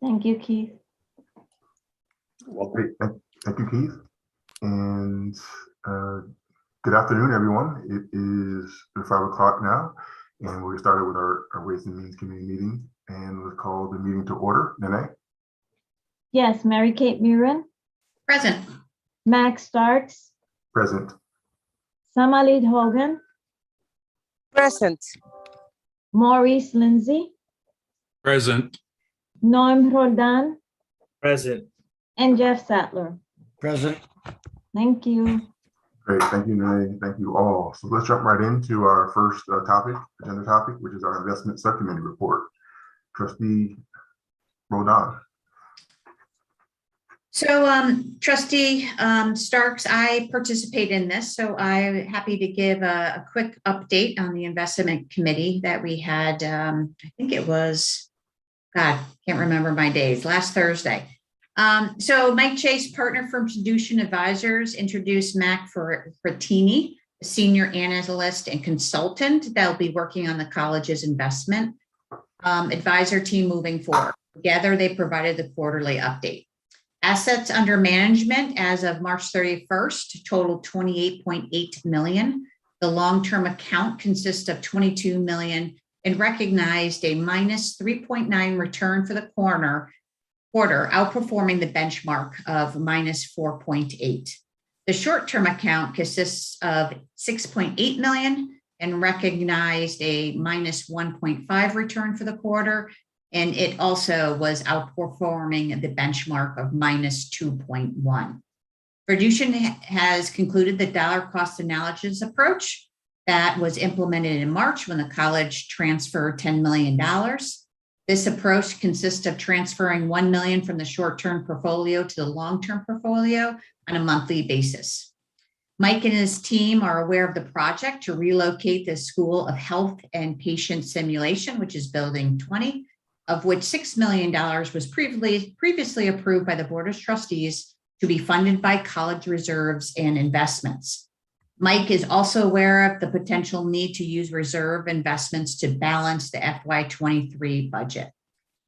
Thank you, Keith. Well, great. Thank you, Keith. And good afternoon, everyone. It is 5 o'clock now, and we'll get started with our Ways and Means Committee meeting. And let's call the meeting to order. Nene? Yes, Mary Kate Murin, Present. Max Starks, Present. Samalid Hogan, Present. Maurice Lindsay, Present. Noam Roldan, Present. and Jeff Sattler. Present. Thank you. Great. Thank you, Nene. Thank you all. So let's jump right into our first agenda topic, which is our investment subcommittee report. Trustee Roldan. So Trustee Starks, I participate in this, so I'm happy to give a quick update on the investment committee that we had. I think it was, God, can't remember my days, last Thursday. So Mike Chase, partner from Fiducian Advisors, introduced Mac Frattini, a senior analyst and consultant that will be working on the college's investment advisor team moving forward. Together, they provided the quarterly update. Assets under management as of March 31st totaled $28.8 million. The long-term account consists of $22 million and recognized a minus 3.9 return for the quarter, outperforming the benchmark of minus 4.8. The short-term account consists of $6.8 million and recognized a minus 1.5 return for the quarter. And it also was outperforming the benchmark of minus 2.1. Fiducian has concluded the dollar cost analysis approach that was implemented in March when the college transferred $10 million. This approach consists of transferring $1 million from the short-term portfolio to the long-term portfolio on a monthly basis. Mike and his team are aware of the project to relocate the School of Health and Patient Simulation, which is Building 20, of which $6 million was previously approved by the Board of Trustees to be funded by college reserves and investments. Mike is also aware of the potential need to use reserve investments to balance the FY23 budget.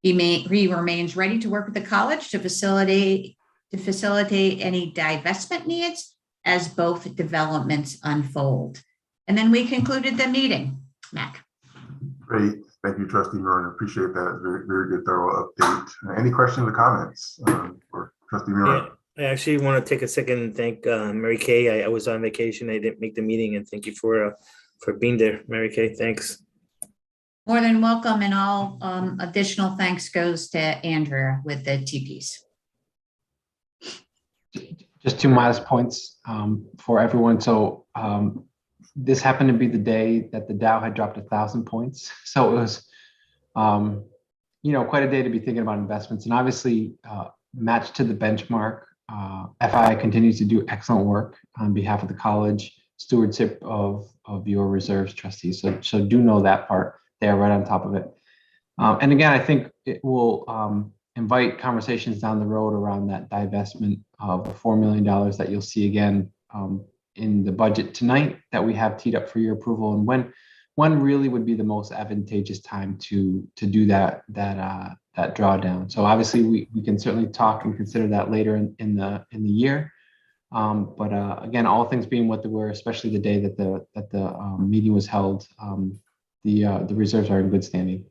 He remains ready to work with the college to facilitate any divestment needs as both developments unfold. And then we concluded the meeting. Mac. Great. Thank you, Trustee Murin. Appreciate that. Very, very good, thorough update. Any questions or comments for Trustee Murin? Yeah, I actually want to take a second and thank Mary Kay. I was on vacation. I didn't make the meeting, and thank you for being there, Mary Kay. Thanks. More than welcome, and all additional thanks goes to Andrea with the TPs. Just two modest points for everyone. So this happened to be the day that the Dow had dropped 1,000 points. So it was, quite a day to be thinking about investments, and obviously matched to the benchmark. FI continues to do excellent work on behalf of the college, stewardship of your reserves trustees. So do know that part. They are right on top of it. And again, I think it will invite conversations down the road around that divestment of the $4 million that you'll see again in the budget tonight that we have teed up for your approval, and when really would be the most advantageous time to do that drawdown. So obviously we can certainly talk and consider that later in the year. But again, all things being what they were, especially the day that the meeting was held, the reserves are in good standing.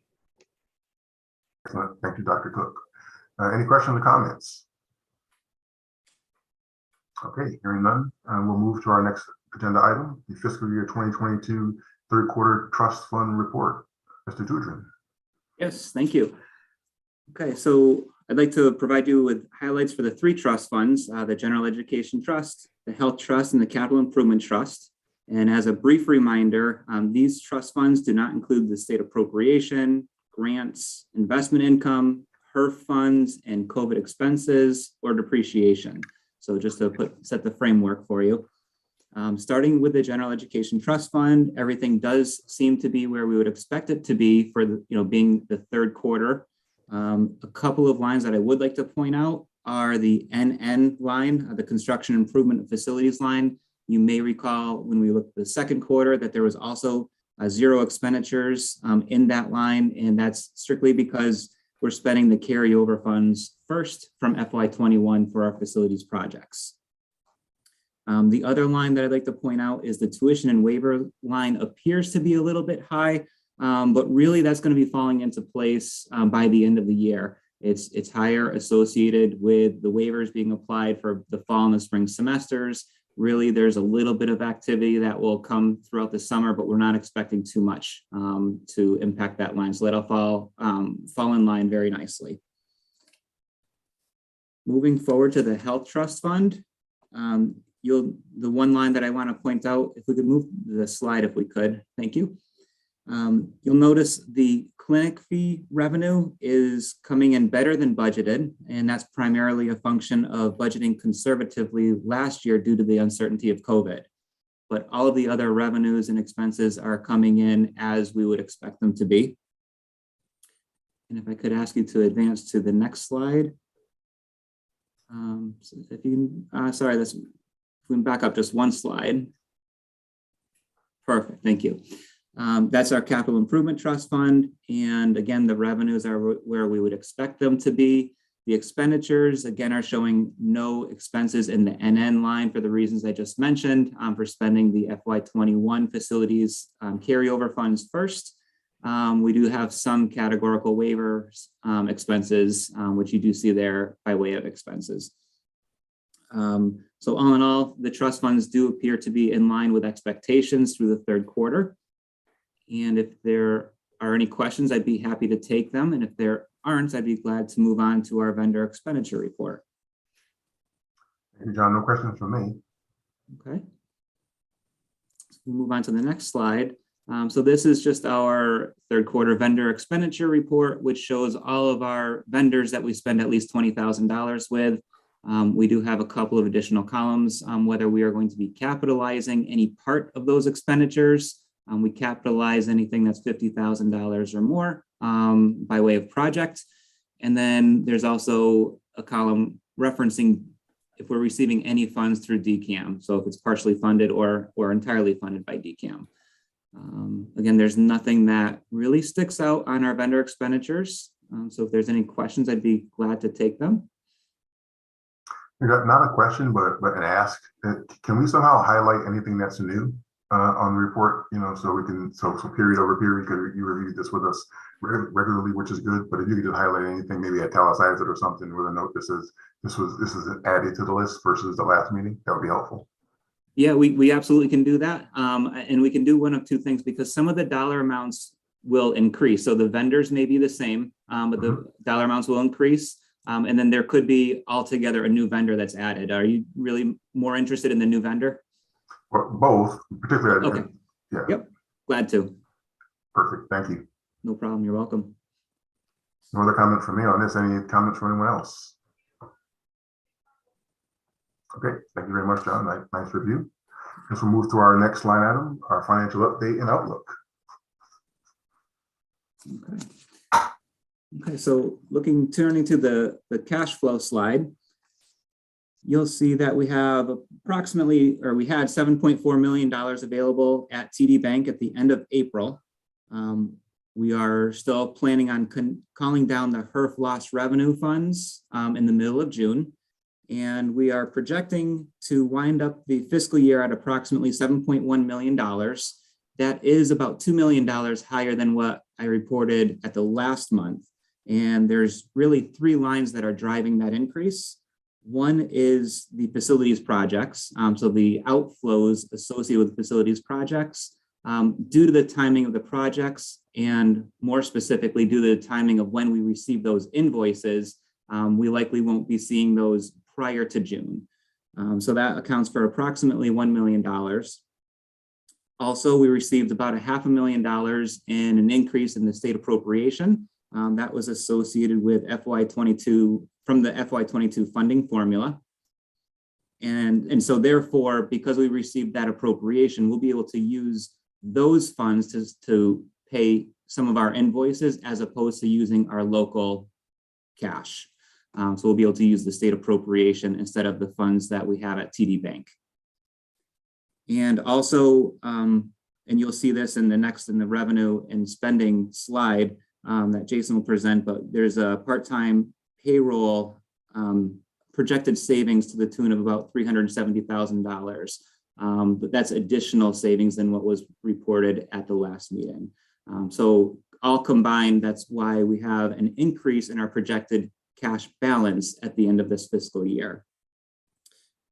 Excellent. Thank you, Dr. Cook. Any questions or comments? Okay, hearing none, we'll move to our next agenda item, the fiscal year 2022 third quarter trust fund report. Mr. Tudrin. Yes, thank you. Okay, so I'd like to provide you with highlights for the three trust funds, the General Education Trust, the Health Trust, and the Capital Improvement Trust. And as a brief reminder, these trust funds do not include the state appropriation, grants, investment income, HERF funds, and COVID expenses or depreciation. So just to set the framework for you. Starting with the General Education Trust Fund, everything does seem to be where we would expect it to be for being the third quarter. A couple of lines that I would like to point out are the NN line, the Construction Improvement and Facilities line. You may recall when we looked at the second quarter that there was also zero expenditures in that line, and that's strictly because we're spending the carryover funds first from FY21 for our facilities projects. The other line that I'd like to point out is the tuition and waiver line appears to be a little bit high, but really that's going to be falling into place by the end of the year. It's higher associated with the waivers being applied for the fall and the spring semesters. Really, there's a little bit of activity that will come throughout the summer, but we're not expecting too much to impact that line. So that'll fall in line very nicely. Moving forward to the Health Trust Fund, the one line that I want to point out, if we could move the slide, if we could, thank you. You'll notice the clinic fee revenue is coming in better than budgeted, and that's primarily a function of budgeting conservatively last year due to the uncertainty of COVID. But all of the other revenues and expenses are coming in as we would expect them to be. And if I could ask you to advance to the next slide. So if you can, sorry, if we can back up just one slide. Perfect, thank you. That's our Capital Improvement Trust Fund. And again, the revenues are where we would expect them to be. The expenditures, again, are showing no expenses in the NN line for the reasons I just mentioned for spending the FY21 facilities carryover funds first. We do have some categorical waivers expenses, which you do see there by way of expenses. So all in all, the trust funds do appear to be in line with expectations through the third quarter. And if there are any questions, I'd be happy to take them. And if there aren't, I'd be glad to move on to our vendor expenditure report. Thank you, John. No questions from me. Okay. So we'll move on to the next slide. So this is just our third quarter vendor expenditure report, which shows all of our vendors that we spend at least $20,000 with. We do have a couple of additional columns, whether we are going to be capitalizing any part of those expenditures. We capitalize anything that's $50,000 or more by way of project. And then there's also a column referencing if we're receiving any funds through DCAM. So if it's partially funded or entirely funded by DCAM. Again, there's nothing that really sticks out on our vendor expenditures. So if there's any questions, I'd be glad to take them. Not a question, but an ask. Can we somehow highlight anything that's new on the report? You know, so we can so period over period. Because you reviewed this with us regularly, which is good. But if you could just highlight anything, maybe italicize it or something with a note that says this is added to the list versus the last meeting, that would be helpful. Yeah, we absolutely can do that. And we can do one of two things because some of the dollar amounts will increase. So the vendors may be the same, but the dollar amounts will increase. And then there could be altogether a new vendor that's added. Are you really more interested in the new vendor? Well, both, particularly. Okay. Yeah. Yep. Glad to. Perfect. Thank you. No problem. You're welcome. No other comments from me on this. Any comments from anyone else? Okay. Thank you very much, John. Nice review. Let's move to our next line item, our financial update and outlook. Okay, so turning to the cash flow slide, you'll see that we have we had $7.4 million available at TD Bank at the end of April. We are still planning on calling down the HERF lost revenue funds in the middle of June. And we are projecting to wind up the fiscal year at approximately $7.1 million. That is about $2 million higher than what I reported at the last month. And there's really three lines that are driving that increase. One is the facilities projects. So the outflows associated with facilities projects due to the timing of the projects and more specifically due to the timing of when we receive those invoices, we likely won't be seeing those prior to June. So that accounts for approximately $1 million. Also, we received about $500,000 in an increase in the state appropriation. That was associated with FY22 from the FY22 funding formula. And so therefore, because we received that appropriation, we'll be able to use those funds to pay some of our invoices as opposed to using our local cash. So we'll be able to use the state appropriation instead of the funds that we have at TD Bank. And also, and you'll see this in the revenue and spending slide, that Jason will present, but there's a part-time payroll projected savings to the tune of about $370,000. But that's additional savings than what was reported at the last meeting. So all combined, that's why we have an increase in our projected cash balance at the end of this fiscal year.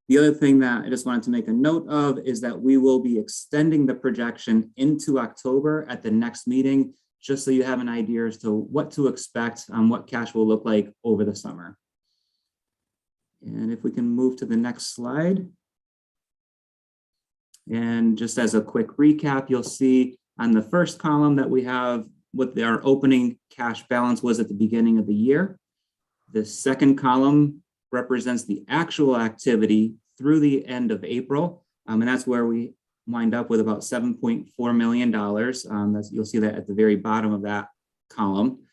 The other thing that I just wanted to make a note of is that we will be extending the projection into October at the next meeting, just so you have an idea as to what to expect on what cash will look like over the summer. And if we can move to the next slide. And just as a quick recap, you'll see on the first column that we have what our opening cash balance was at the beginning of the year. The second column represents the actual activity through the end of April. And that's where we wind up with about $7.4 million. You'll see that at the very bottom of that column.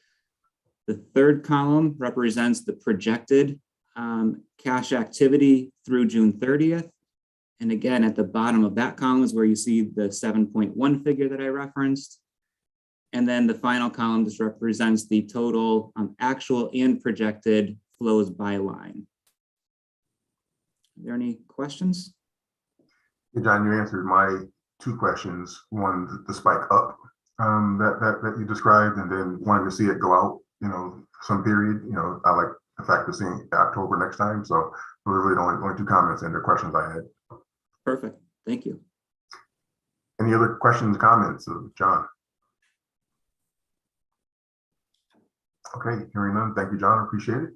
The third column represents the projected cash activity through June 30th. And again, at the bottom of that column is where you see the 7.1 figure that I referenced. And then the final column just represents the total actual and projected flows by line. Are there any questions? Yeah, John, you answered my two questions. One, the spike up that you described, and then wanting to see it go out, some period. I like the fact of seeing October next time. So those are really the only two comments and the questions I had. Perfect. Thank you. Any other questions, comments of John? Okay, hearing none. Thank you, John. I appreciate it.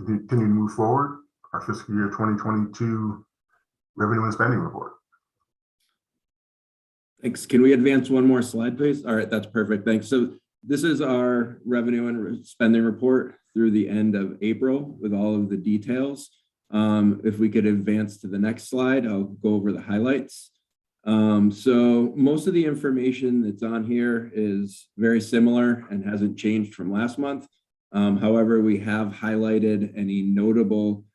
Continue to move forward. Our fiscal year 2022 revenue and spending report. Thanks. Can we advance one more slide, please? All right, that's perfect. Thanks. So this is our revenue and spending report through the end of April with all of the details. If we could advance to the next slide, I'll go over the highlights. So most of the information that's on here is very similar and hasn't changed from last month. However, we have highlighted any notable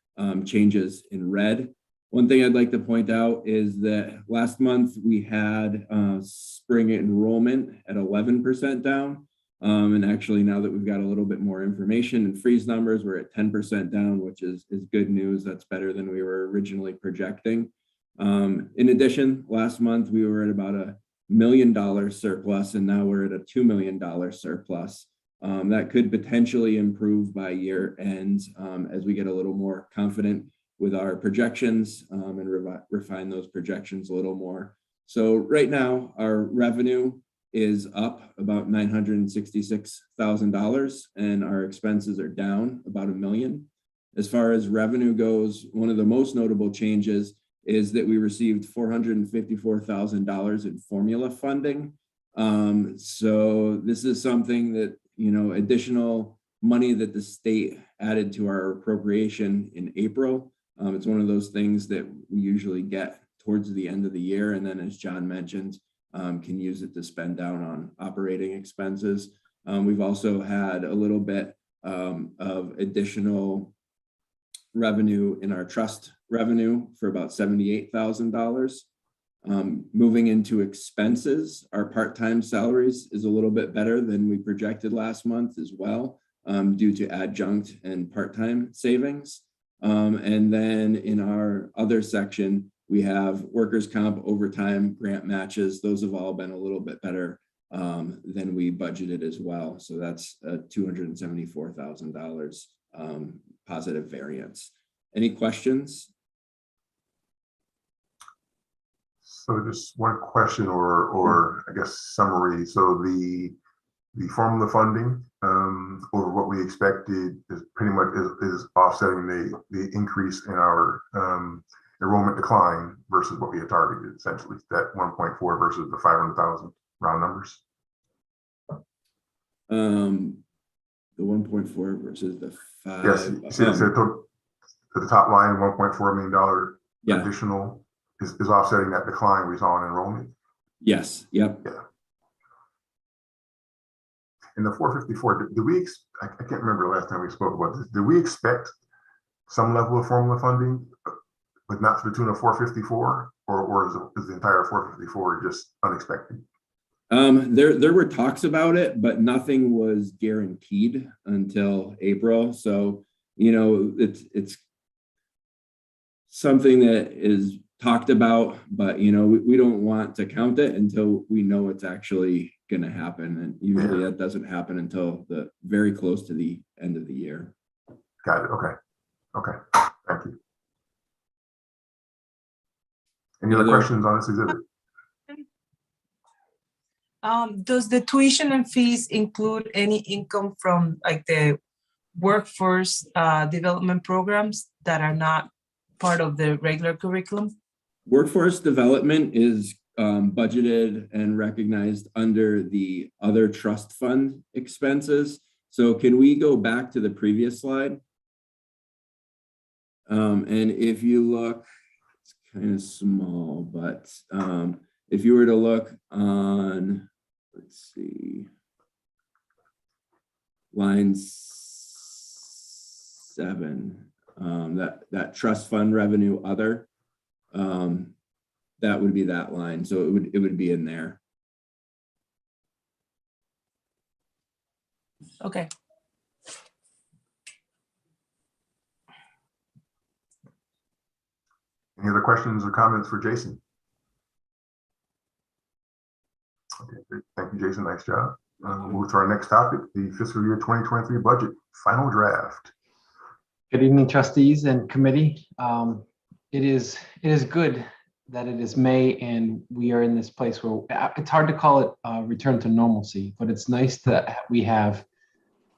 changes in red. One thing I'd like to point out is that last month we had spring enrollment at 11% down. And actually, now that we've got a little bit more information and freeze numbers, we're at 10% down, which is good news. That's better than we were originally projecting. In addition, last month we were at about $1 million surplus, and now we're at a $2 million surplus. That could potentially improve by year end as we get a little more confident with our projections and refine those projections a little more. So right now, our revenue is up about $966,000 and our expenses are down about $1 million. As far as revenue goes, one of the most notable changes is that we received $454,000 in formula funding. So this is something that, additional money that the state added to our appropriation in April. It's one of those things that we usually get towards the end of the year. And then as John mentioned, can use it to spend down on operating expenses. We've also had a little bit of additional revenue in our trust revenue for about $78,000. Moving into expenses, our part-time salaries is a little bit better than we projected last month as well, due to adjunct and part-time savings. And then in our other section, we have workers' comp, overtime, grant matches. Those have all been a little bit better than we budgeted as well. So that's a $274,000 positive variance. Any questions? So just one question or I guess summary. So the formula funding over what we expected is pretty much is offsetting the increase in our enrollment decline versus what we had targeted, essentially that 1.4 versus the 500,000 round numbers. The 1.4 versus the 5. Yes, so at the top line, $1.4 million additional is offsetting that decline we saw in enrollment. Yes. Yep. Yeah. In the 454, do we? I can't remember the last time we spoke about this. Do we expect some level of formula funding, but not to the tune of 454, or is the entire 454 just unexpected? There were talks about it, but nothing was guaranteed until April. So, it's something that is talked about, but we don't want to count it until we know it's actually going to happen. And usually that doesn't happen until the very close to the end of the year. Got it. Okay. Okay. Thank you. Any other questions on this exhibit? Does the tuition and fees include any income from like the workforce development programs that are not part of the regular curriculum? Workforce development is budgeted and recognized under the other trust fund expenses. So can we go back to the previous slide? And if you look, it's kind of small, but if you were to look on, let's see, line 7, that trust fund revenue other, that would be that line. So it would be in there. Okay. Any other questions or comments for Jason? Okay, great. Thank you, Jason. Nice job. We'll move to our next topic, the fiscal year 2023 budget, final draft. Good evening, trustees and committee. It is good that it is May and we are in this place where it's hard to call it a return to normalcy, but it's nice that we have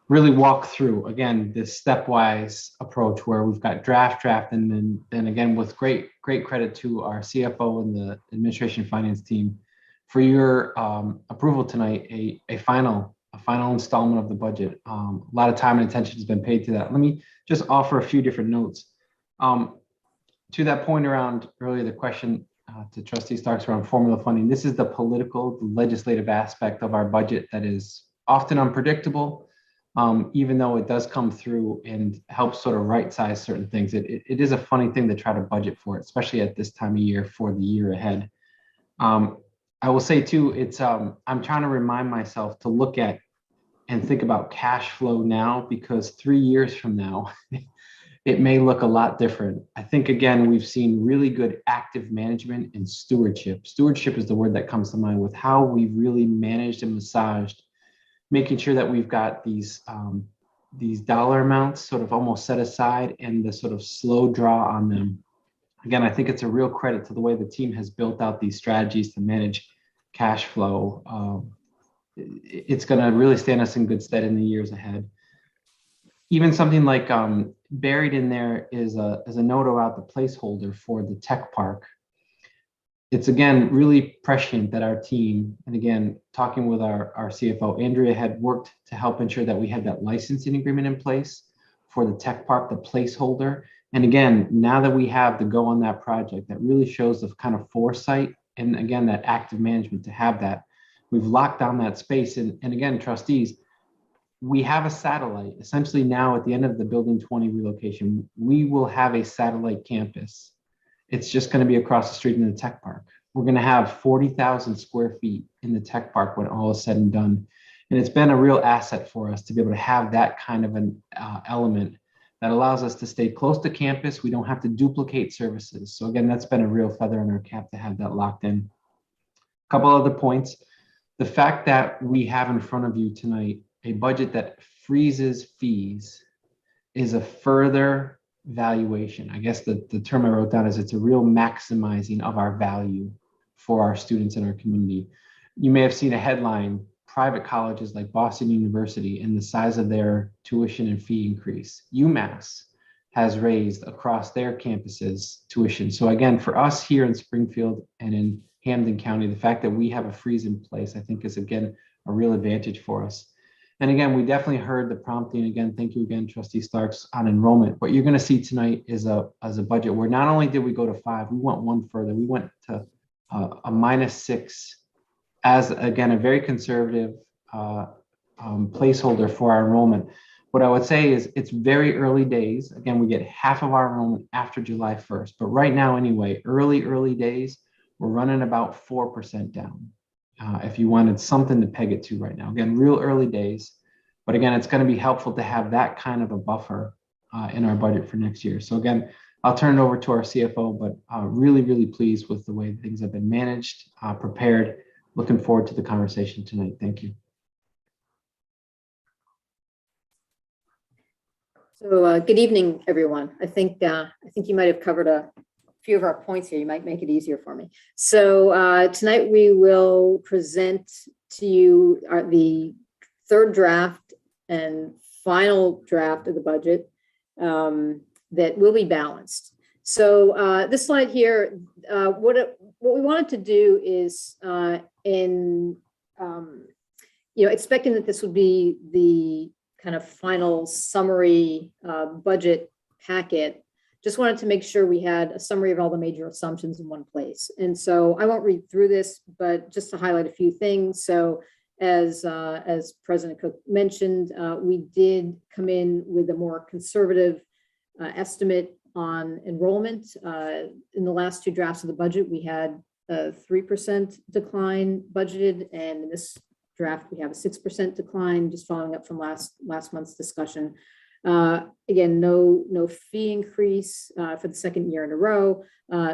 really walked through, again, this stepwise approach where we've got draft, and then again, with great credit to our CFO and the administration finance team for your approval tonight, a final installment of the budget. A lot of time and attention has been paid to that. Let me just offer a few different notes. To that point around earlier, the question to Trustee Starks around formula funding, this is the political, the legislative aspect of our budget that is often unpredictable, even though it does come through and help sort of right-size certain things. It is a funny thing to try to budget for, especially at this time of year for the year ahead. I will say too, it's I'm trying to remind myself to look at and think about cash flow now, because 3 years from now, it may look a lot different. I think, again, we've seen really good active management and stewardship. Stewardship is the word that comes to mind with how we've really managed and massaged, making sure that we've got these dollar amounts sort of almost set aside and the sort of slow draw on them. Again, I think it's a real credit to the way the team has built out these strategies to manage cash flow. It's going to really stand us in good stead in the years ahead. Even something like buried in there is a note about the placeholder for the tech park. It's, again, really prescient that our team, and again, talking with our CFO, Andrea, had worked to help ensure that we had that licensing agreement in place for the tech park, the placeholder. And again, now that we have the go on that project, that really shows the kind of foresight and, again, that active management to have that. We've locked down that space. And again, trustees, we have a satellite. Essentially now at the end of the Building 20 relocation, we will have a satellite campus. It's just going to be across the street in the tech park. We're going to have 40,000 square feet in the tech park when all is said and done. And it's been a real asset for us to be able to have that kind of an element that allows us to stay close to campus. We don't have to duplicate services. So again, that's been a real feather in our cap to have that locked in. A couple other points. The fact that we have in front of you tonight a budget that freezes fees is a further valuation. I guess the term I wrote down is it's a real maximizing of our value for our students in our community. You may have seen a headline, private colleges like Boston University and the size of their tuition and fee increase. UMass has raised across their campuses tuition. So again, for us here in Springfield and in Hampden County, the fact that we have a freeze in place, I think is, again, a real advantage for us. And again, we definitely heard the prompting. Again, thank you again, Trustee Starks, on enrollment. What you're going to see tonight is a budget where not only did we go to 5, we went one further. We went to a -6 as, again, a very conservative placeholder for our enrollment. What I would say is it's very early days. Again, we get half of our enrollment after July 1st. But right now, anyway, early days, we're running about 4% down. if you wanted something to peg it to right now. Again, real early days, but again, it's going to be helpful to have that kind of a buffer in our budget for next year. So again, I'll turn it over to our CFO, but really, really pleased with the way things have been managed, prepared. Looking forward to the conversation tonight. Thank you. So good evening, everyone. I think you might have covered a few of our points here. You might make it easier for me. So tonight we will present to you the third draft and final draft of the budget that will be balanced. So this slide here, what we wanted to do is expecting that this would be the kind of final summary budget packet, just wanted to make sure we had a summary of all the major assumptions in one place. And so I won't read through this, but just to highlight a few things. So as President Cook mentioned, we did come in with a more conservative estimate on enrollment. In the last two drafts of the budget, we had a 3% decline budgeted, and in this draft, we have a 6% decline, just following up from last month's discussion. Again, no fee increase for the second year in a row.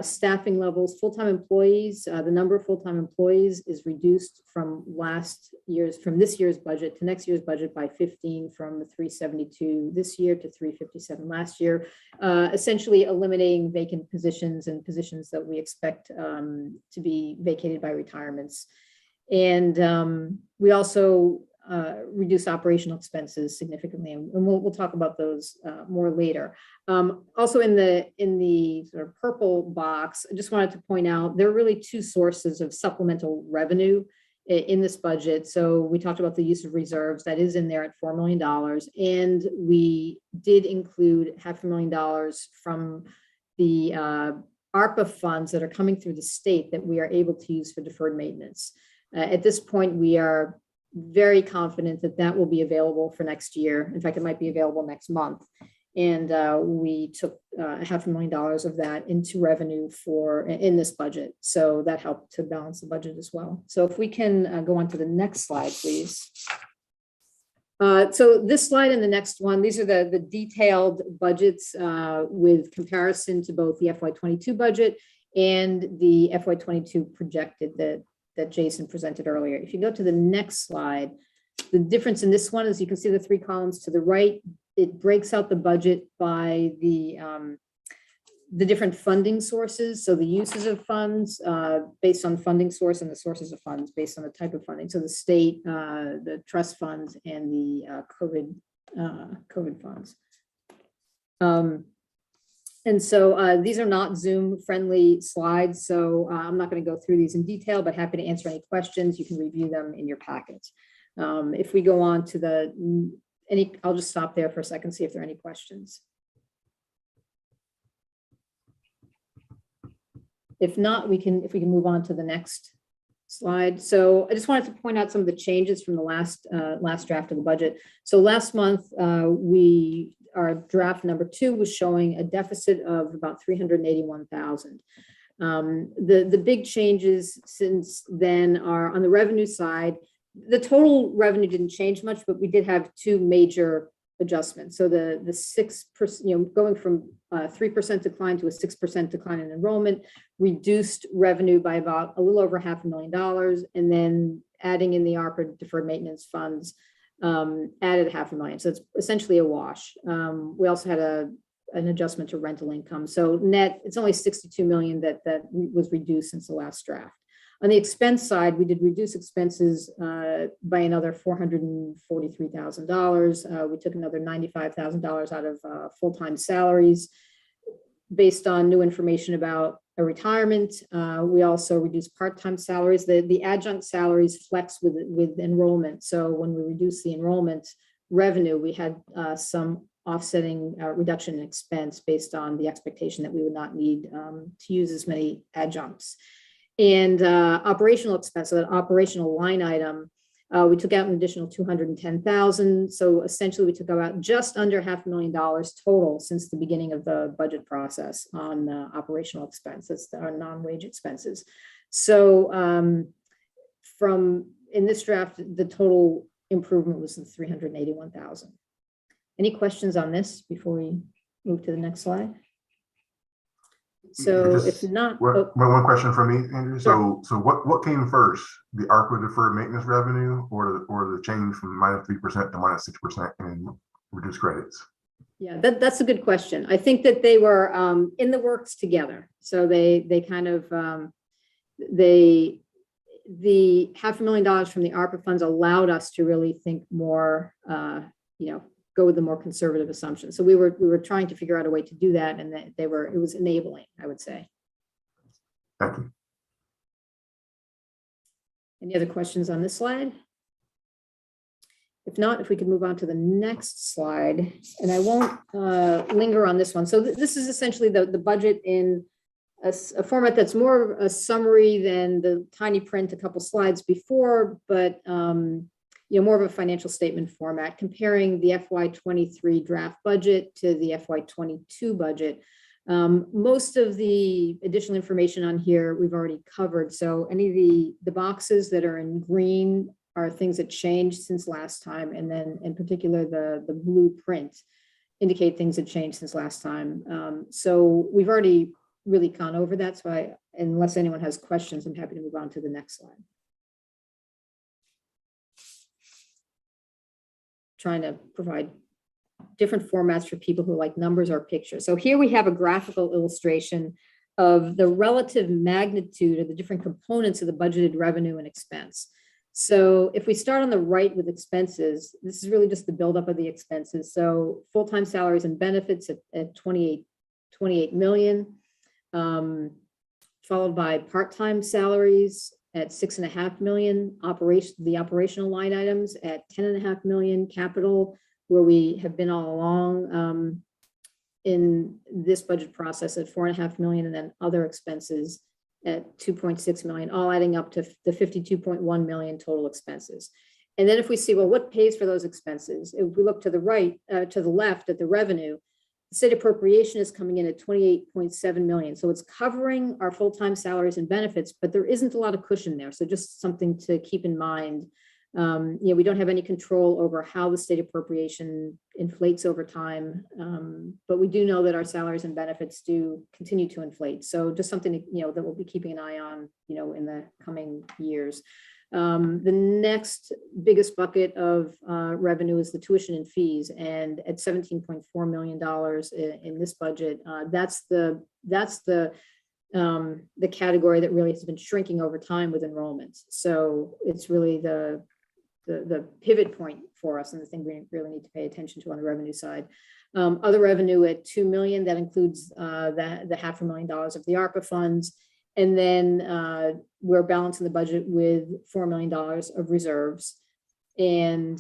Staffing levels, full-time employees, the number of full-time employees is reduced from this year's budget to next year's budget by 15, from 372 this year to 357 last year, essentially eliminating vacant positions and positions that we expect to be vacated by retirements. And we also reduce operational expenses significantly, and we'll talk about those more later. Also in the sort of purple box, I just wanted to point out there are really two sources of supplemental revenue in this budget. So we talked about the use of reserves that is in there at $4 million, and we did include $500,000 from the ARPA funds that are coming through the state that we are able to use for deferred maintenance. At this point, we are very confident that that will be available for next year. In fact, it might be available next month. And we took $500,000 of that into revenue in this budget. So that helped to balance the budget as well. So if we can go on to the next slide, please. So this slide and the next one, these are the detailed budgets with comparison to both the FY22 budget and the FY22 projected that Jason presented earlier. If you go to the next slide, the difference in this one is you can see the three columns to the right. It breaks out the budget by the different funding sources. So the uses of funds based on funding source, and the sources of funds based on the type of funding. So the state, the trust funds, and the COVID funds. And so these are not Zoom friendly slides, so I'm not going to go through these in detail, but happy to answer any questions. You can review them in your packet. If we go on to I'll just stop there for a second, see if there are any questions. If not, if we can move on to the next slide. So I just wanted to point out some of the changes from the last draft of the budget. So last month, our draft number 2 was showing a deficit of about 381,000. The big changes since then are on the revenue side. The total revenue didn't change much, but we did have two major adjustments. So the 6%, going from 3% decline to a 6% decline in enrollment reduced revenue by about a little over $500,000, and then adding in the ARPA deferred maintenance funds added $500,000. So it's essentially a wash. We also had an adjustment to rental income. So net, it's only 62 million that was reduced since the last draft. On the expense side, we did reduce expenses by another $443,000. We took another $95,000 out of full-time salaries based on new information about a retirement. We also reduced part-time salaries. The adjunct salaries flex with enrollment. So when we reduced the enrollment revenue, we had some offsetting reduction in expense based on the expectation that we would not need to use as many adjuncts. And operational expense, so that operational line item, we took out an additional 210,000. So essentially we took about just under $500,000 total since the beginning of the budget process on operational expenses, our non-wage expenses. So in this draft, the total improvement was the 381,000. Any questions on this before we move to the next slide? So if not, One question from me, Andrew. So what came first, the ARPA deferred maintenance revenue or the change from -3% to -6% in reduced credits? yeah, that's a good question. I think that they were in the works together. So they kind of, the $500,000 from the ARPA funds allowed us to really think more, go with the more conservative assumptions. So we were trying to figure out a way to do that, and it was enabling, I would say. Thank you. Any other questions on this slide? If not, if we could move on to the next slide, and I won't linger on this one. So this is essentially the budget in a format that's more of a summary than the tiny print a couple slides before, but more of a financial statement format, comparing the FY23 draft budget to the FY22 budget. Most of the additional information on here we've already covered. So any of the boxes that are in green are things that changed since last time, and then in particular the blue print indicate things that changed since last time. So we've already really gone over that. So unless anyone has questions, I'm happy to move on to the next slide. Trying to provide different formats for people who like numbers or pictures. So here we have a graphical illustration of the relative magnitude of the different components of the budgeted revenue and expense. So if we start on the right with expenses, this is really just the buildup of the expenses. So full-time salaries and benefits at 28 million, followed by part-time salaries at 6.5 million, the operational line items at 10.5 million, capital, where we have been all along in this budget process at 4.5 million, and then other expenses at 2.6 million, all adding up to the 52.1 million total expenses. And then if we see, well, what pays for those expenses? If we look to the right, to the left at the revenue, the state appropriation is coming in at 28.7 million. So it's covering our full-time salaries and benefits, but there isn't a lot of cushion there. So just something to keep in mind. We don't have any control over how the state appropriation inflates over time, but we do know that our salaries and benefits do continue to inflate. So just something that we'll be keeping an eye on, in the coming years. The next biggest bucket of revenue is the tuition and fees, and at $17.4 million in this budget, that's the category that really has been shrinking over time with enrollments. So it's really the pivot point for us, and the thing we really need to pay attention to on the revenue side. Other revenue at 2 million, that includes the $500,000 of the ARPA funds. And then we're balancing the budget with $4 million of reserves. And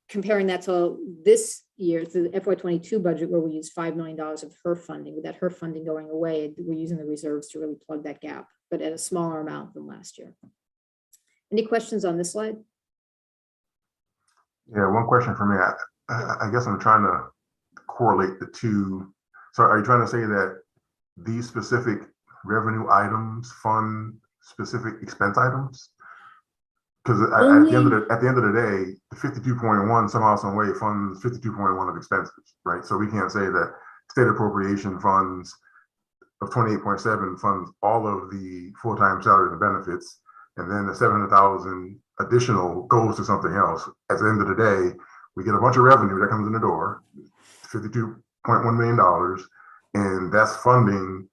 comparing that to this year, to the FY22 budget, where we use $5 million of HERF funding. With that HERF funding going away, we're using the reserves to really plug that gap, but at a smaller amount than last year. Any questions on this slide? Yeah, one question for me. I guess I'm trying to correlate the two. So are you trying to say that these specific revenue items fund specific expense items? Because at the end of the day, the 52.1 somehow, some way funds 52.1 of expenses, right? So we can't say that state appropriation funds of 28.7 funds all of the full-time salaries and benefits, and then the 700,000 additional goes to something else. At the end of the day, we get a bunch of revenue that comes in the door, $52.1 million, and that's funding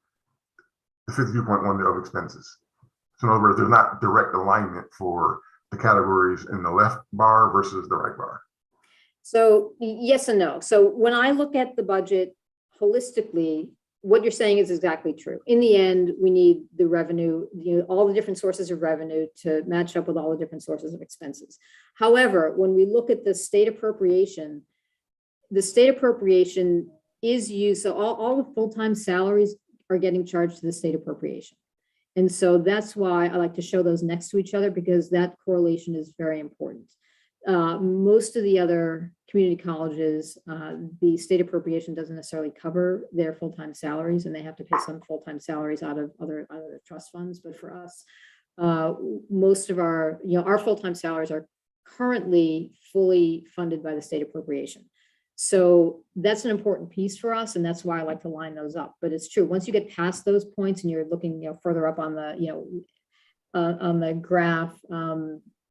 the 52.1 of expenses. So in other words, there's not direct alignment for the categories in the left bar versus the right bar. So yes and no. So when I look at the budget holistically, what you're saying is exactly true. In the end, we need the revenue, all the different sources of revenue to match up with all the different sources of expenses. However, when we look at the state appropriation is used, so all the full-time salaries are getting charged to the state appropriation. And so that's why I like to show those next to each other, because that correlation is very important. Most of the other community colleges, the state appropriation doesn't necessarily cover their full-time salaries, and they have to pay some full-time salaries out of other trust funds. But for us, most of our, our full-time salaries are currently fully funded by the state appropriation. So that's an important piece for us, and that's why I like to line those up. But it's true, once you get past those points and you're looking, further up on the, on the graph,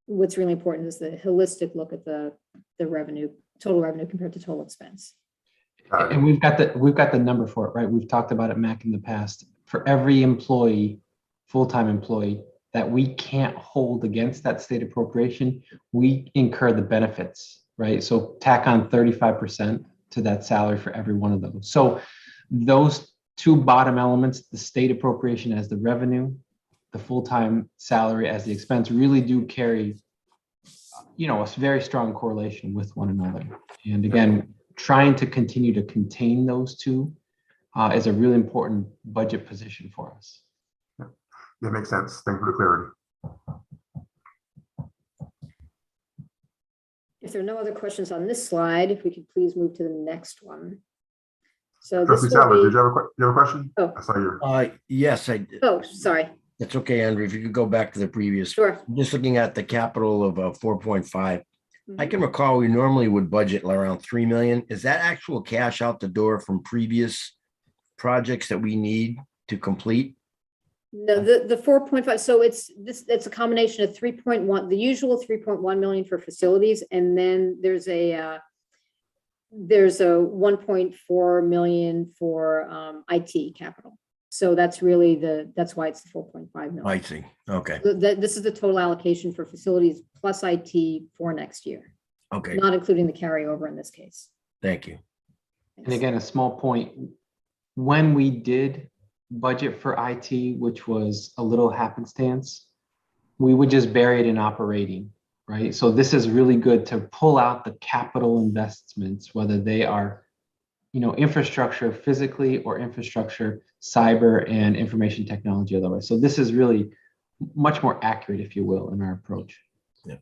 what's really important is the holistic look at the revenue, total revenue compared to total expense. And we've got the number for it, right? We've talked about it, Mac, in the past. For every employee, full-time employee, that we can't hold against that state appropriation, we incur the benefits, right? So tack on 35% to that salary for every one of those. So those two bottom elements, the state appropriation as the revenue, the full-time salary as the expense, really do carry, a very strong correlation with one another. And again, trying to continue to contain those two is a really important budget position for us. That makes sense. Thank you for the clarity. If there are no other questions on this slide, if we could please move to the next one. So Trustee this will Sadler, be, did you have a question? Oh. I saw your. Yes, I did. oh, sorry, That's okay, Andrew. If you could go back to the previous, sure. just looking at the capital of 4.5. I can recall we normally would budget around 3 million. Is that actual cash out the door from previous projects that we need to complete? No, the 4.5, so it's a combination of 3.1, the usual 3.1 million for facilities, and then there's a 1.4 million for IT capital. So that's really that's why it's the 4.5 million. I see. Okay. This is the total allocation for facilities plus IT for next year, Okay. not including the carryover in this case. Thank you. And again, a small point, when we did budget for IT, which was a little happenstance, we would just bury it in operating, right? So this is really good to pull out the capital investments, whether they are, infrastructure physically or infrastructure, cyber and information technology otherwise. So this is really much more accurate, if you will, in our approach. Yeah.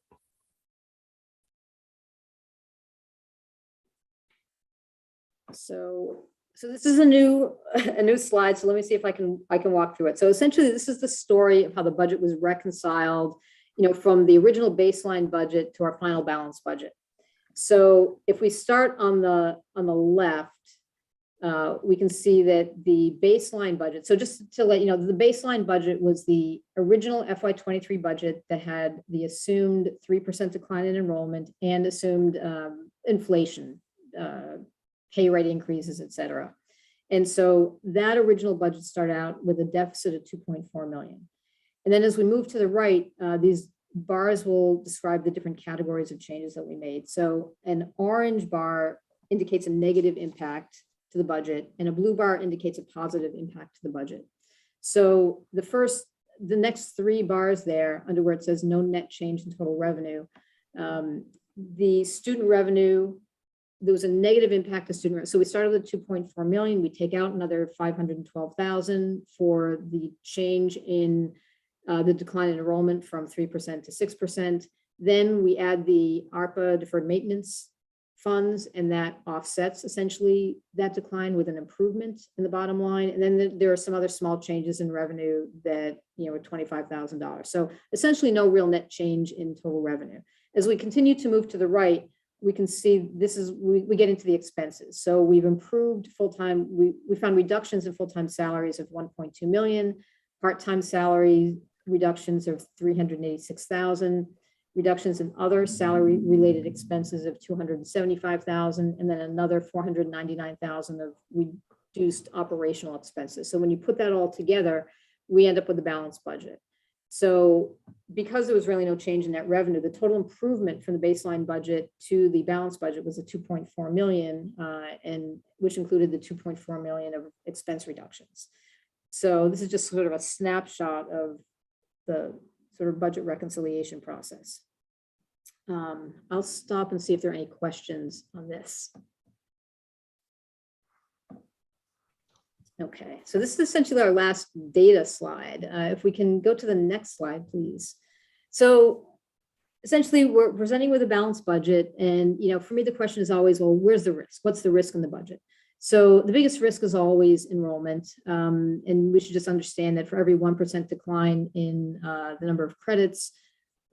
So this is a new slide. So let me see if I can walk through it. So essentially, this is the story of how the budget was reconciled, from the original baseline budget to our final balanced budget. So if we start on the left, we can see that the baseline budget. So just to let you know, the baseline budget was the original FY23 budget that had the assumed 3% decline in enrollment and assumed inflation, pay rate increases, et cetera. And so that original budget started out with a deficit of 2.4 million. And then as we move to the right, these bars will describe the different categories of changes that we made. So an orange bar indicates a negative impact to the budget, and a blue bar indicates a positive impact to the budget. So the next three bars there, under where it says no net change in total revenue, the student revenue, there was a negative impact to student revenue. So we started with 2.4 million. We take out another 512,000 for the change in the decline in enrollment from 3% to 6%. Then we add the ARPA deferred maintenance funds, and that offsets essentially that decline with an improvement in the bottom line. And then there are some other small changes in revenue that, were $25,000. So essentially no real net change in total revenue. As we continue to move to the right, we can see we get into the expenses. So we've improved full-time, we found reductions in full-time salaries of 1.2 million, part-time salary reductions of 386,000, reductions in other salary related expenses of 275,000, and then another 499,000 of reduced operational expenses. So when you put that all together, we end up with a balanced budget. So because there was really no change in net revenue, the total improvement from the baseline budget to the balanced budget was a 2.4 million, and which included the 2.4 million of expense reductions. So this is just sort of a snapshot of the sort of budget reconciliation process. I'll stop and see if there are any questions on this. Okay, so this is essentially our last data slide. If we can go to the next slide, please. So essentially, we're presenting with a balanced budget. And, for me, the question is always, well, where's the risk? What's the risk in the budget? So the biggest risk is always enrollment. And we should just understand that for every 1% decline in the number of credits,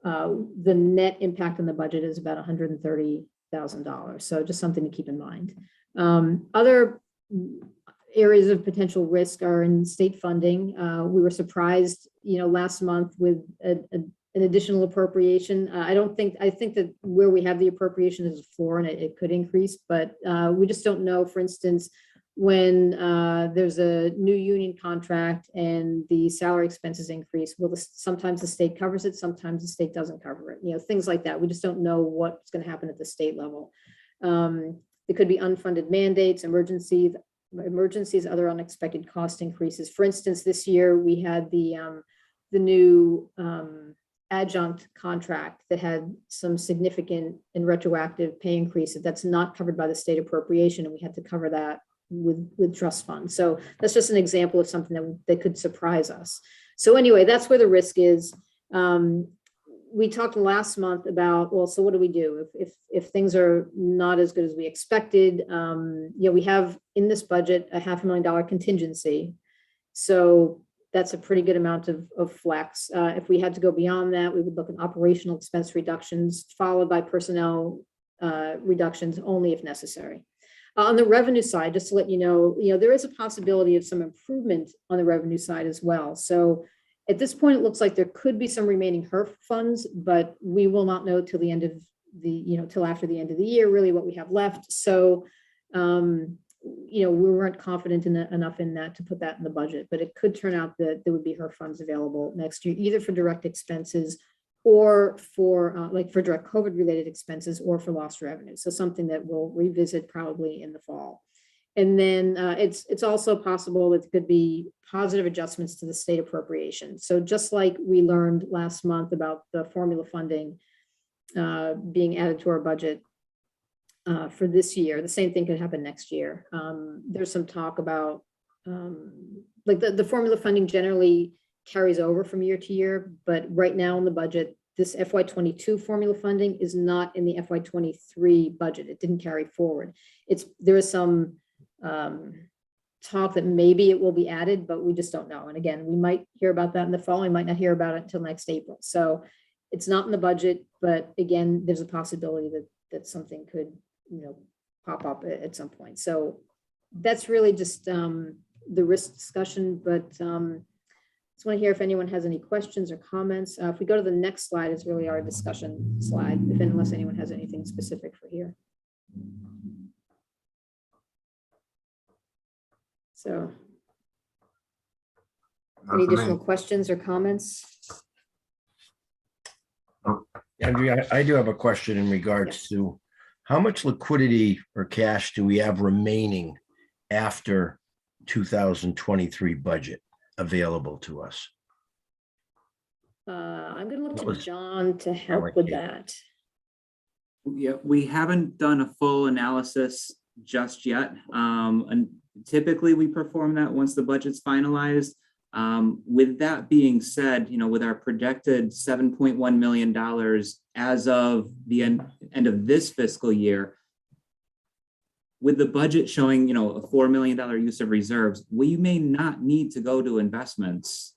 the net impact on the budget is about $130,000. So just something to keep in mind. Other areas of potential risk are in state funding. We were surprised, last month with an additional appropriation. I think that where we have the appropriation is a floor and it could increase, but we just don't know. For instance, when there's a new union contract and the salary expenses increase, sometimes the state covers it, sometimes the state doesn't cover it, things like that. We just don't know what's going to happen at the state level. There could be unfunded mandates, emergencies, other unexpected cost increases. For instance, this year we had the new adjunct contract that had some significant and retroactive pay increases that's not covered by the state appropriation, and we had to cover that with trust funds. So that's just an example of something that could surprise us. So anyway, that's where the risk is. We talked last month about, well, so what do we do if things are not as good as we expected? We have in this budget a $500,000 contingency. So that's a pretty good amount of flex. If we had to go beyond that, we would look at operational expense reductions followed by personnel reductions only if necessary. On the revenue side, just to let you know, there is a possibility of some improvement on the revenue side as well. So at this point, it looks like there could be some remaining HERF funds, but we will not know till the end of till after the end of the year, really what we have left. So, we weren't confident enough in that to put that in the budget, but it could turn out that there would be HERF funds available next year, either for direct expenses or for direct COVID related expenses or for lost revenue. So something that we'll revisit probably in the fall. And then it's also possible that there could be positive adjustments to the state appropriation. So just like we learned last month about the formula funding being added to our budget for this year, the same thing could happen next year. There's some talk about the formula funding generally carries over from year to year, but right now in the budget, this FY22 formula funding is not in the FY23 budget. It didn't carry forward. There is some talk that maybe it will be added, but we just don't know. And again, we might hear about that in the fall. We might not hear about it until next April. So it's not in the budget, but again, there's a possibility that something could, pop up at some point. So that's really just the risk discussion, but just want to hear if anyone has any questions or comments. If we go to the next slide, it's really our discussion slide, unless anyone has anything specific for here. So any additional questions or comments? Andrea, I do have a question in regards to how much liquidity or cash do we have remaining after 2023 budget available to us? I'm going to look to John to help with that. Yeah, we haven't done a full analysis just yet. And typically we perform that once the budget's finalized. With that being said, with our projected $7.1 million as of the end of this fiscal year, with the budget showing, a $4 million use of reserves, we may not need to go to investments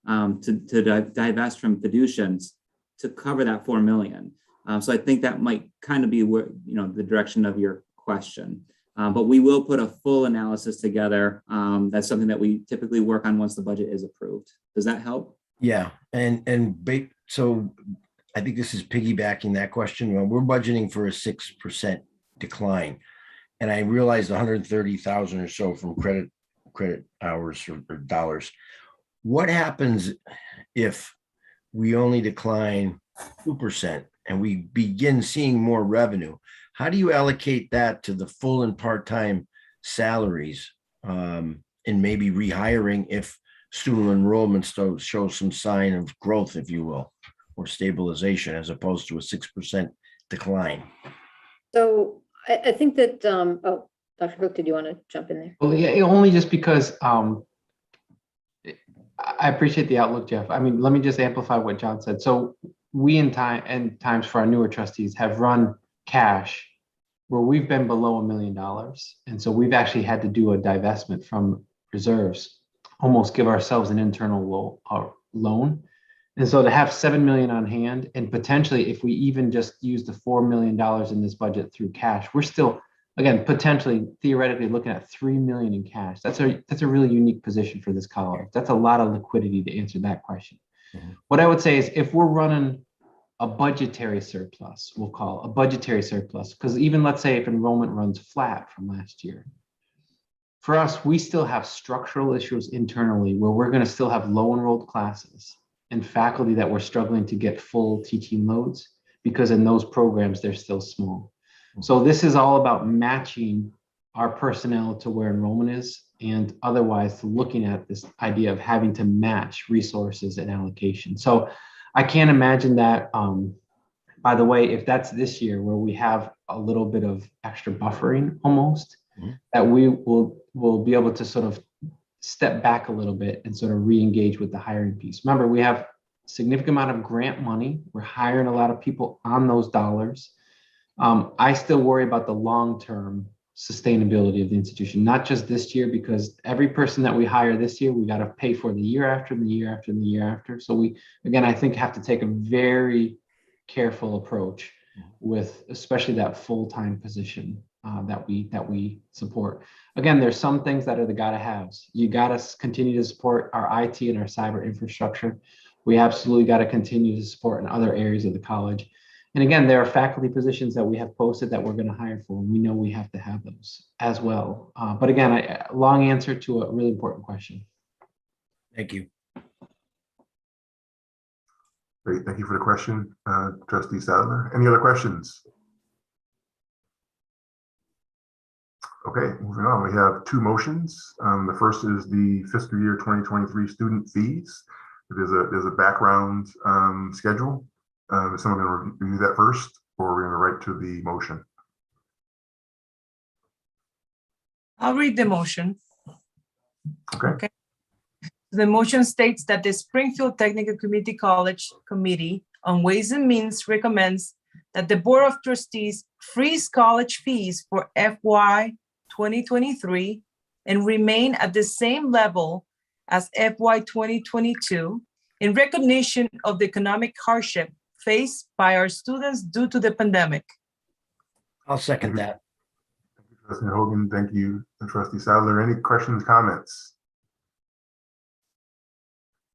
to divest from fiducians to cover that $4 million. So I think that might kind of be where, the direction of your question. But we will put a full analysis together. That's something that we typically work on once the budget is approved. Does that help? Yeah, so I think this is piggybacking that question. When we're budgeting for a 6% decline, and I realized 130,000 or so from credit hours or dollars. What happens if we only decline 2% and we begin seeing more revenue? How do you allocate that to the full and part-time salaries and maybe rehiring if student enrollment shows some sign of growth, if you will, or stabilization as opposed to a 6% decline? So I think that, Dr. Cook, did you want to jump in there? Well, yeah, only just because I appreciate the outlook, Jeff. I mean, let me just amplify what John said. So we in times for our newer trustees have run cash where we've been below $1 million. And so we've actually had to do a divestment from reserves, almost give ourselves an internal loan. And so to have 7 million on hand, and potentially if we even just use the $4 million in this budget through cash, we're still, again, potentially theoretically looking at 3 million in cash. That's a really unique position for this college. That's a lot of liquidity to answer that question. What I would say is if we're running a budgetary surplus, we'll call a budgetary surplus, because even let's say if enrollment runs flat from last year, for us, we still have structural issues internally where we're going to still have low enrolled classes and faculty that we're struggling to get full teaching loads because in those programs, they're still small. So this is all about matching our personnel to where enrollment is, and otherwise to looking at this idea of having to match resources and allocation. So I can't imagine that, by the way, if that's this year where we have a little bit of extra buffering almost, that we will be able to sort of step back a little bit and sort of re-engage with the hiring piece. Remember, we have a significant amount of grant money. We're hiring a lot of people on those dollars. I still worry about the long-term sustainability of the institution, not just this year, because every person that we hire this year, we got to pay for the year after, and the year after, and the year after. So we, again, I think have to take a very careful approach with especially that full-time position that we support. Again, there's some things that are the gotta haves. You gotta continue to support our IT and our cyber infrastructure. We absolutely got to continue to support in other areas of the college. And again, there are faculty positions that we have posted that we're going to hire for, and we know we have to have those as well. But again, a long answer to a really important question. Thank you. Great, thank you for the question, Trustee Sadler. Any other questions? Okay, moving on, we have two motions. The first is the fiscal year 2023 student fees. There's a background schedule. Is someone going to review that first, or are we going to write to the motion? I'll read the motion. Okay. The motion states that the Springfield Technical Community College Committee on Ways and Means recommends that the Board of Trustees freeze college fees for FY 2023 and remain at the same level as FY 2022 in recognition of the economic hardship faced by our students due to the pandemic. I'll second that. Thank you, Trustee Hogan. Thank you, Trustee Sadler. Any questions, comments?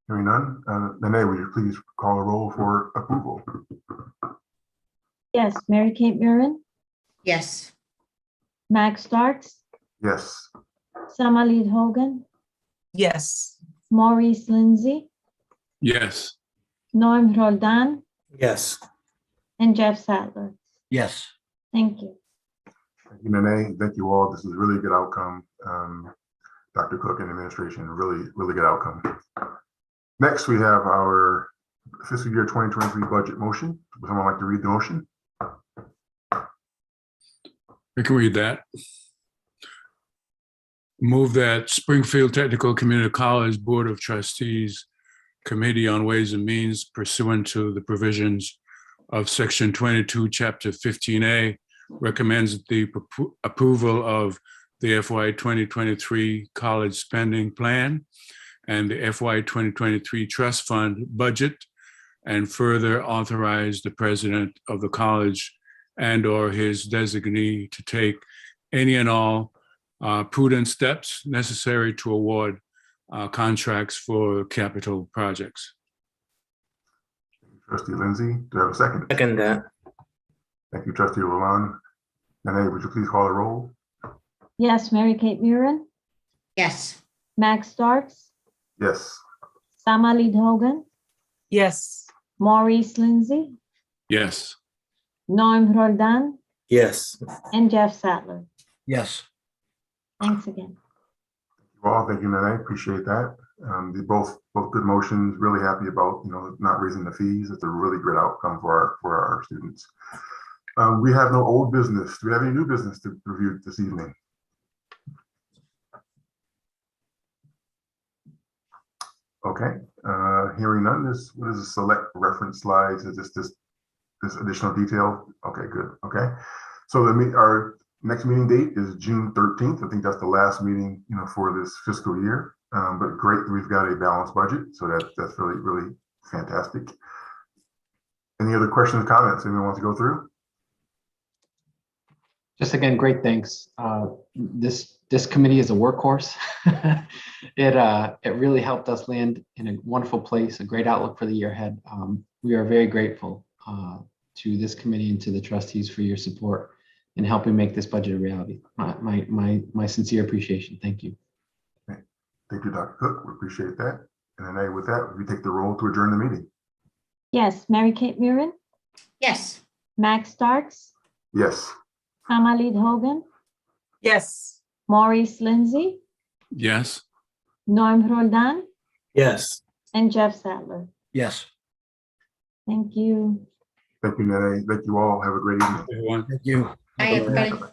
Hearing none, Nene, would you please call a roll for approval? Yes, Mary Kate Murin, Yes. Max Starks, Yes. Summerlee Hogan, Yes. Maurice Lindsay, Yes. Norm Roldan, Yes. and Jeff Sadler. Yes. Thank you. Thank you, Nene. Thank you all. This is a really good outcome. Dr. Cook and administration, really good outcome. Next, we have our fiscal year 2023 budget motion. Would someone like to read the motion? I can read that. Move that Springfield Technical Community College Board of Trustees Committee on Ways and Means pursuant to the provisions of Section 22, Chapter 15A, recommends the approval of the FY 2023 college spending plan and the FY 2023 trust fund budget, and further authorize the president of the college and/or his designee to take any and all prudent steps necessary to award contracts for capital projects. Trustee Lindsay, do I have a second? Second that. Thank you, Trustee Roland. Nene, would you please call the roll? Yes, Mary Kate Murin, Yes. Max Starks, Yes. Summerlee Hogan, Yes. Maurice Lindsay, Yes. Norm Roldan, Yes. and Jeff Sadler. Yes. Thanks again. Well, thank you, Nene. Appreciate that. They both good motions. Really happy about not raising the fees. It's a really great outcome for our students. We have no old business. Do we have any new business to review this evening? Okay. Hearing none. What is the select reference slides? Is this additional detail? Okay, good. Okay. So our next meeting date is June 13th. I think that's the last meeting, for this fiscal year. But great, we've got a balanced budget, so that's really, really fantastic. Any other questions, comments anyone wants to go through? Just again, great thanks. This committee is a workhorse. It really helped us land in a wonderful place, a great outlook for the year ahead. We are very grateful to this committee and to the trustees for your support in helping make this budget a reality. My sincere appreciation. Thank you. Thank you, Dr. Cook. We appreciate that. And then with that, we take the roll to adjourn the meeting. Yes, Mary Kate Murin, Yes. Max Starks, Yes. Amalid Hogan, Yes. Maurice Lindsay, Yes. Norm Roldan, Yes. and Jeff Sattler. Yes, Thank you. Thank you, Nene. Thank you all. Have a great evening. Everyone. thank you. Hi, everybody.